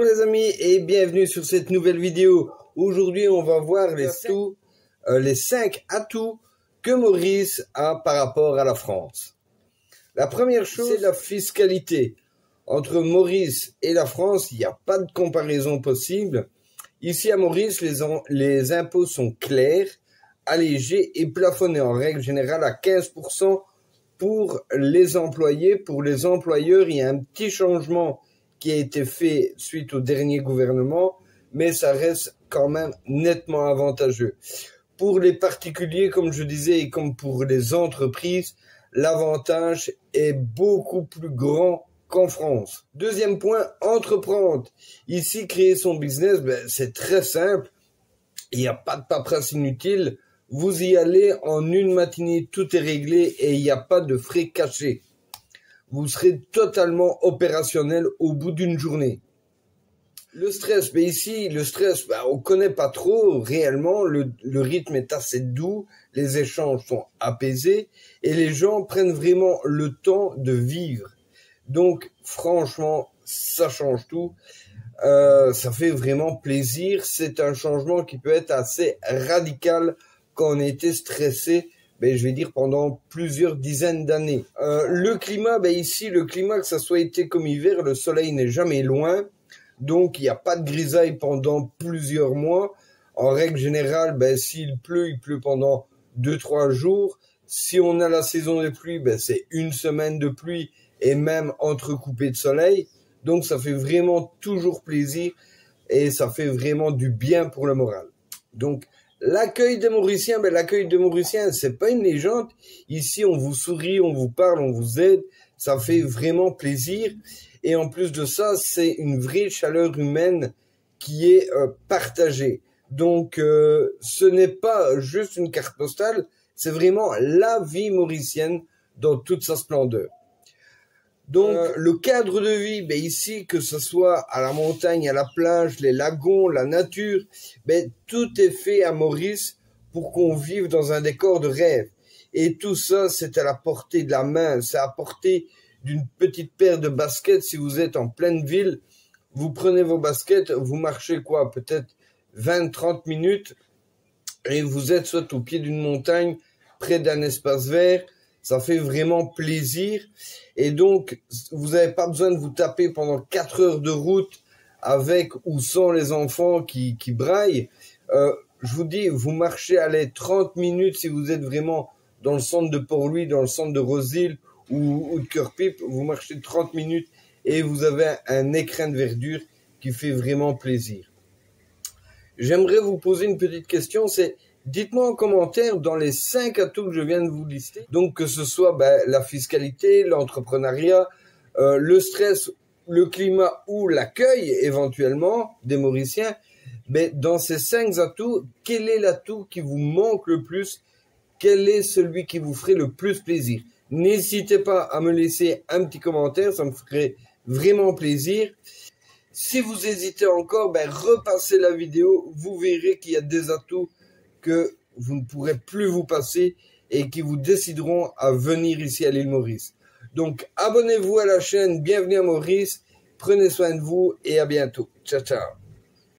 Bonjour les amis et bienvenue sur cette nouvelle vidéo. Aujourd'hui on va voir les 5 atouts que Maurice a par rapport à la France. La première chose, c'est la fiscalité. Entre Maurice et la France, il n'y a pas de comparaison possible. Ici à Maurice, les impôts sont clairs, allégés et plafonnés en règle générale à 15% pour les employés. Pour les employeurs, il y a un petit changement qui a été fait suite au dernier gouvernement, mais ça reste quand même nettement avantageux. Pour les particuliers, comme je disais, et comme pour les entreprises, l'avantage est beaucoup plus grand qu'en France. Deuxième point, entreprendre. Ici, créer son business, c'est très simple. Il n'y a pas de paperasse inutile. Vous y allez en une matinée, tout est réglé et il n'y a pas de frais cachés. Vous serez totalement opérationnel au bout d'une journée. Le stress, mais ici, le stress, on connaît pas trop réellement. Le rythme est assez doux, les échanges sont apaisés et les gens prennent vraiment le temps de vivre. Donc, franchement, ça change tout. Ça fait vraiment plaisir. C'est un changement qui peut être assez radical quand on était stressé. Je vais dire pendant plusieurs dizaines d'années. Le climat, ici, le climat, que ça soit été comme hiver, le soleil n'est jamais loin. Donc, il n'y a pas de grisaille pendant plusieurs mois. En règle générale, s'il pleut, il pleut pendant 2-3 jours. Si on a la saison des pluies, c'est une semaine de pluie et même entrecoupé de soleil. Donc, ça fait vraiment toujours plaisir et ça fait vraiment du bien pour le moral. Donc, l'accueil des Mauriciens, l'accueil des Mauriciens, c'est pas une légende. Ici, on vous sourit, on vous parle, on vous aide. Ça fait vraiment plaisir. Et en plus de ça, c'est une vraie chaleur humaine qui est partagée. Donc, ce n'est pas juste une carte postale, c'est vraiment la vie mauricienne dans toute sa splendeur. Donc, le cadre de vie, ici, que ce soit à la montagne, à la plage, les lagons, la nature, tout est fait à Maurice pour qu'on vive dans un décor de rêve. Et tout ça, c'est à la portée de la main, c'est à la portée d'une petite paire de baskets. Si vous êtes en pleine ville, vous prenez vos baskets, vous marchez peut-être 20-30 minutes et vous êtes soit au pied d'une montagne, près d'un espace vert. Ça fait vraiment plaisir. Et donc, vous n'avez pas besoin de vous taper pendant 4 heures de route avec ou sans les enfants qui braillent. Je vous dis, vous marchez, allez, 30 minutes si vous êtes vraiment dans le centre de Port-Louis, dans le centre de Roseville ou de Cœur-Pipe. Vous marchez 30 minutes et vous avez un écrin de verdure qui fait vraiment plaisir. J'aimerais vous poser une petite question, c'est... Dites-moi en commentaire dans les 5 atouts que je viens de vous lister. Donc que ce soit la fiscalité, l'entrepreneuriat, le stress, le climat ou l'accueil éventuellement des Mauriciens. Dans ces 5 atouts, quel est l'atout qui vous manque le plus? Quel est celui qui vous ferait le plus plaisir? N'hésitez pas à me laisser un petit commentaire, ça me ferait vraiment plaisir. Si vous hésitez encore, repassez la vidéo, vous verrez qu'il y a des atouts que vous ne pourrez plus vous passer et qui vous décideront à venir ici à l'île Maurice. Donc, abonnez-vous à la chaîne, bienvenue à Maurice, prenez soin de vous et à bientôt. Ciao, ciao.